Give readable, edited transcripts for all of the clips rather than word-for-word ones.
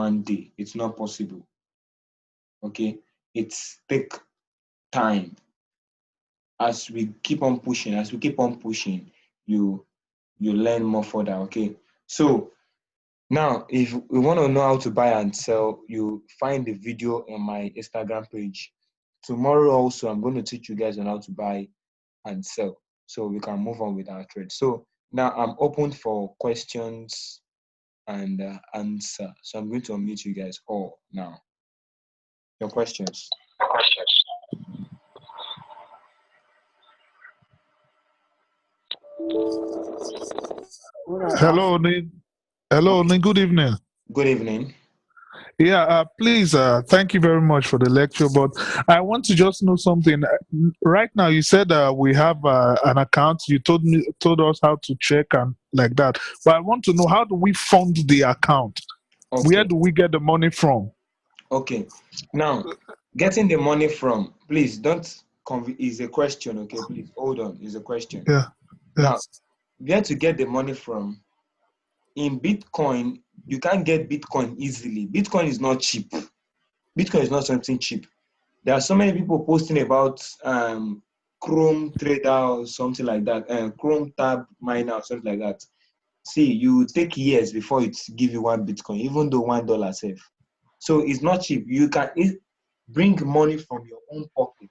one day. It's not possible. Okay, it's take time. As we keep on pushing, you learn more further. Okay, so now if we want to know how to buy and sell, you find the video on my Instagram page. Tomorrow also, I'm going to teach you guys on how to buy and sell, so we can move on with our trade. So now I'm open for questions and answer. So I'm going to unmute you guys all now. Your questions. Hello, Nick. Good evening. Good evening. Yeah, please, thank you very much for the lecture. But I want to just know something. Right now, you said we have an account. You told us how to check and like that. But I want to know, how do we fund the account? Where Okay. do we get the money from? Okay. Now, getting the money from, please don't is a question. Okay, please hold on. Is a question. Yeah. Now, where to get the money from? In Bitcoin, you can't get Bitcoin easily. Bitcoin is not cheap. Bitcoin is not something cheap. There are so many people posting about Chrome trader or something like that, Chrome tab miner or something like that. See, you take years before it give you one Bitcoin, even though $1 safe. So it's not cheap. You can bring money from your own pocket.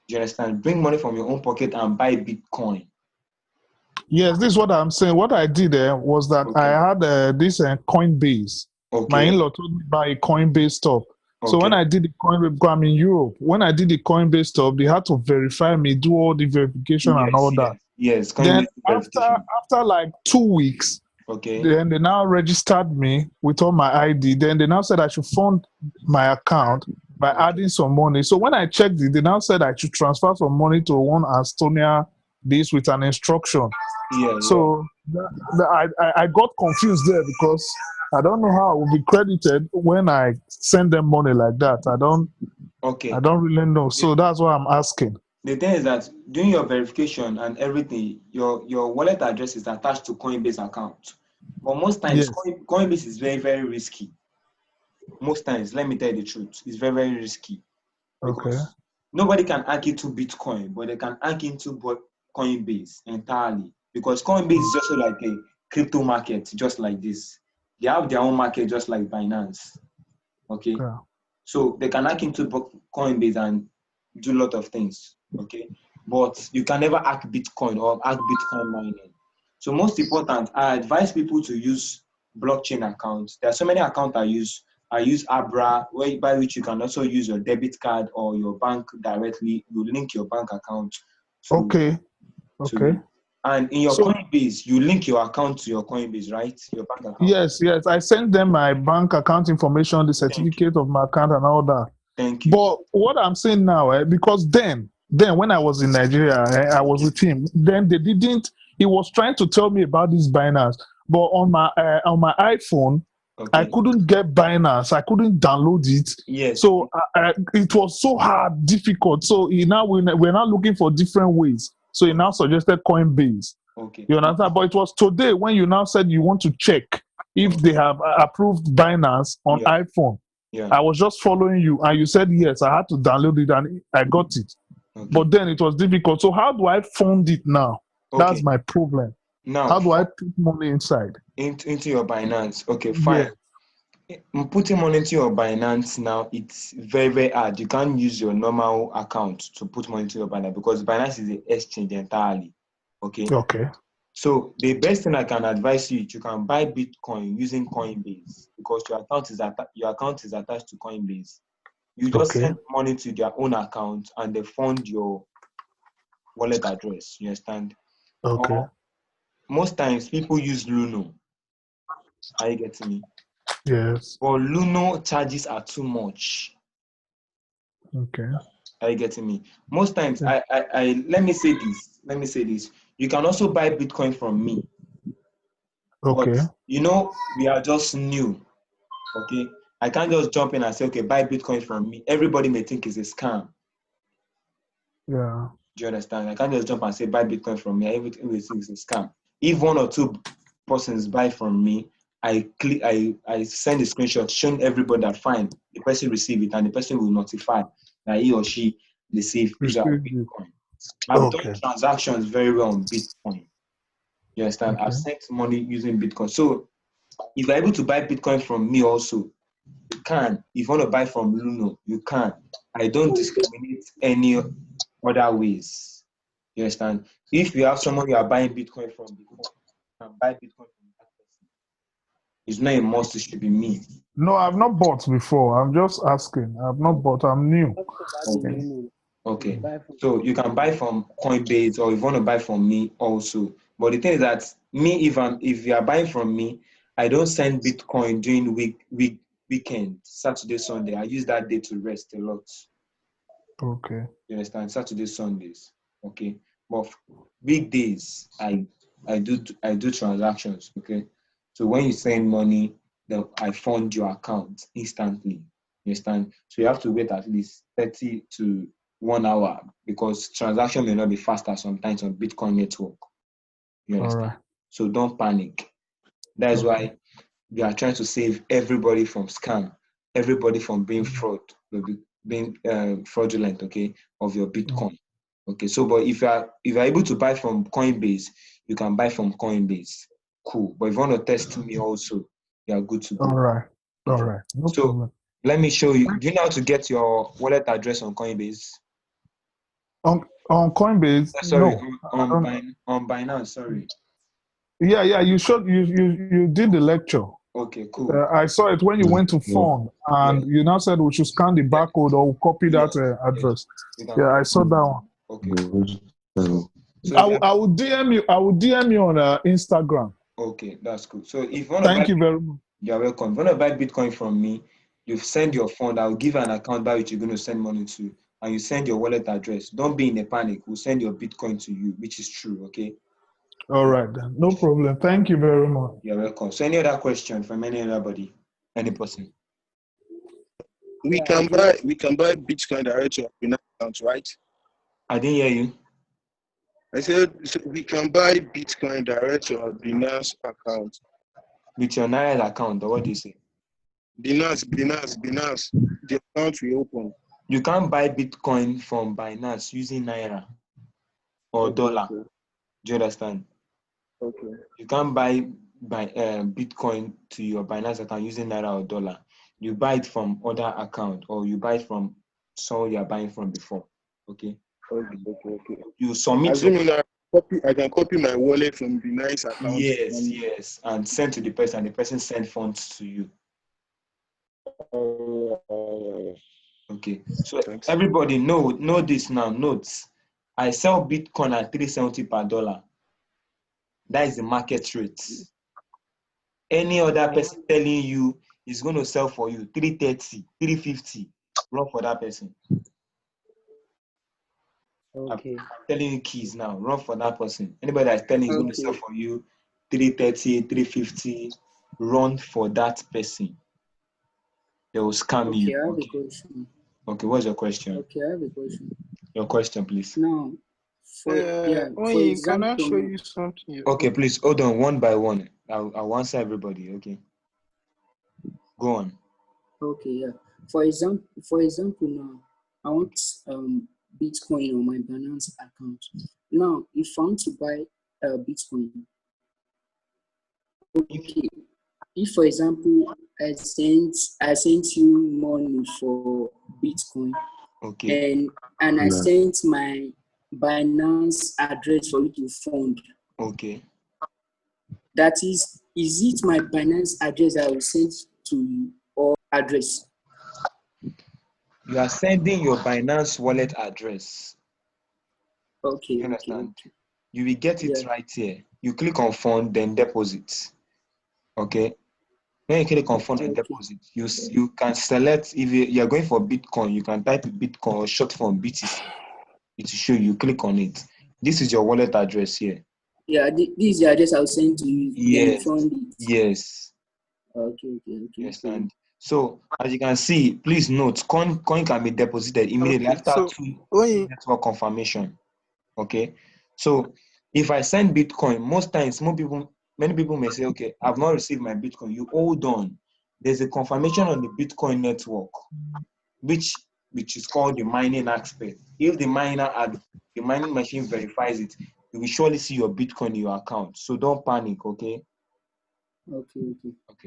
Do you understand? Bring money from your own pocket and buy Bitcoin. Yes, this is what I'm saying. What I did was that I had this Coinbase. Okay. My in-law told me buy a Coinbase stock. Okay. So when I did the Coinbase, because I'm in Europe, when I did the Coinbase stuff, they had to verify me, do all the verification and all that. Yes, then Coinbase after like 2 weeks, then they now registered me with all my ID. Then they now said I should fund my account by adding some money. So when I checked it, they now said I should transfer some money to one Estonia this with an instruction. So I got confused there because I don't know how I will be credited when I send them money like that. I don't really know. So that's why I'm asking. The thing is that doing your verification and everything, your wallet address is attached to Coinbase account. But most times, Coinbase is very, very risky. Most times, let me tell you the truth, it's very, very risky. Because nobody can hack into Bitcoin, but they can hack into Coinbase entirely. Because Coinbase is also like a crypto market, just like this. They have their own market, just like Binance. Okay? So they can hack into Coinbase and do a lot of things. Okay? But you can never hack Bitcoin or hack Bitcoin mining. So most important, I advise people to use blockchain accounts. There are so many accounts I use Abra, by which you can also use your debit card or your bank directly. You link your bank account to and in your Coinbase, you link your account to your Coinbase, right? Your bank account. Yes. I sent them my bank account information, the certificate of my account and all that. Thank you. But what I'm saying now, because then when I was in Nigeria, I was with him. Then they didn't. He was trying to tell me about this Binance, but on my iPhone, I couldn't get Binance. I couldn't download it. Yes. So it was so hard, difficult. So we're now looking for different ways. So he now suggested Coinbase. Okay. You understand? But it was today when you now said you want to check if they have approved Binance on iPhone. Yeah. I was just following you and you said yes, I had to download it and I got it. But then it was difficult. So how do I fund it now? That's my problem. Now, how do I put money inside? Into your Binance. Okay, fine. Putting money into your Binance now, it's very, very hard. You can't use your normal account to put money into your Binance because Binance is an exchange entirely. Okay. So the best thing I can advise you can buy Bitcoin using Coinbase because your account is attached to Coinbase. You just send money to their own account and they fund your wallet address. You understand? Or most times people use Luno. Are you getting me? Yes. But Luno charges are too much. Are you getting me? Most times, I let me say this. You can also buy Bitcoin from me. But we are just new. Okay, I can't just jump in and say, okay, buy Bitcoin from me. Everybody may think it's a scam. Yeah. Do you understand? I can't just jump and say buy Bitcoin from me. Everything we think is a scam. If one or two persons buy from me, I send a screenshot showing everybody that fine, the person receive it, and the person will notify that he or she receive Bitcoin. I've done transactions very well on Bitcoin. You understand? Okay. I've sent money using Bitcoin. So if you're able to buy Bitcoin from me also, you can. If you want to buy from Luno, you can. I don't discriminate any other ways. You understand? If you have someone you are buying Bitcoin from before, you can buy Bitcoin from that person. It's not a must, it should be me. No, I've not bought before. I'm just asking. I've not bought. I'm new. Okay. So you can buy from Coinbase, or if you want to buy from me also. But the thing is that me, if you are buying from me, I don't send Bitcoin during weekend, Saturday, Sunday. I use that day to rest a lot. Okay. You understand? Saturday, Sundays. Okay. But weekdays, I do transactions. Okay. So when you send money, then I fund your account instantly. You understand? So you have to wait at least 30 to 1 hour, because transaction may not be faster sometimes on Bitcoin network. You understand? All right. So don't panic. That's why we are trying to save everybody from scam, everybody from being fraudulent, okay, of your Bitcoin. Okay, so but if you're able to buy from Coinbase, you can buy from Coinbase. Cool. But if you want to test me also, you are good to go. All right. All right. No problem. Let me show you. Do you know how to get your wallet address on Coinbase? On Coinbase? Sorry, no. On Binance, sorry. Yeah. You did the lecture. Okay, cool. I saw it when you went to phone, and you now said we should scan the barcode or copy that address. Yeah, I saw that one. Okay. So I will DM you. I will DM you on Instagram. Okay, that's cool. So if you want to thank you very much. You're welcome. If you want to buy Bitcoin from me, you send your fund. I'll give you an account by which you're going to send money to, and you send your wallet address. Don't be in a panic. We'll send your Bitcoin to you, which is true. Okay. All right, then. No problem. Thank you very much. You're welcome. So, any other question from anybody, any person? We can buy Bitcoin directly on Binance account, right? I didn't hear you. I said we can buy Bitcoin directly on Binance account. With your Naira account, or what do you say? Binance. The account we open. You can't buy Bitcoin from Binance using Naira or dollar. Okay. Do you understand? Okay. You can't buy Bitcoin to your Binance account using Naira or dollar. You buy it from other account, or you buy it from someone you are buying from before. Okay. Okay. You submit. Assuming I can copy my wallet from Binance account. Yes, and send to the person, and the person send funds to you. Okay. So thanks. Everybody know this now. Notes. I sell Bitcoin at $370 per dollar. That is the market rate. Any other person telling you is going to sell for you $330, $350, run for that person. Okay. I'm telling you keys now, run for that person. Anybody that's telling you is going to sell for you $330, $350, run for that person. They will scam you. I have a question. Okay, what's your question? Okay, I have a question. Your question, please. Now, for example, can I show you something? Okay, please hold on one by one. I'll answer everybody. Okay. Go on. Okay, yeah. For example, now I want Bitcoin on my Binance account. Now, if I want to buy Bitcoin, okay. If, for example, I sent you money for Bitcoin, okay, and I sent my Binance address for you to fund. Okay. That is it my Binance address I will send to you, or address? You are sending your Binance wallet address. Okay. You understand? Okay. You will get it right here. You click on fund, then deposit. Okay. When you click on fund and deposit, you can select, if you are going for Bitcoin, you can type Bitcoin or short form BTC. It will show you. Click on it. This is your wallet address here. Yeah, this is the address I'll send to you. Yes. Fund it. Yes. Okay. Understand? So as you can see, please note, coin can be deposited immediately after 2 network confirmation. Okay. So if I send Bitcoin, most times more people many people may say, okay, I've not received my Bitcoin. You hold on. There's a confirmation on the Bitcoin network, which is called the mining aspect. If the mining machine verifies it, you will surely see your Bitcoin in your account. So don't panic, okay? Okay. Okay.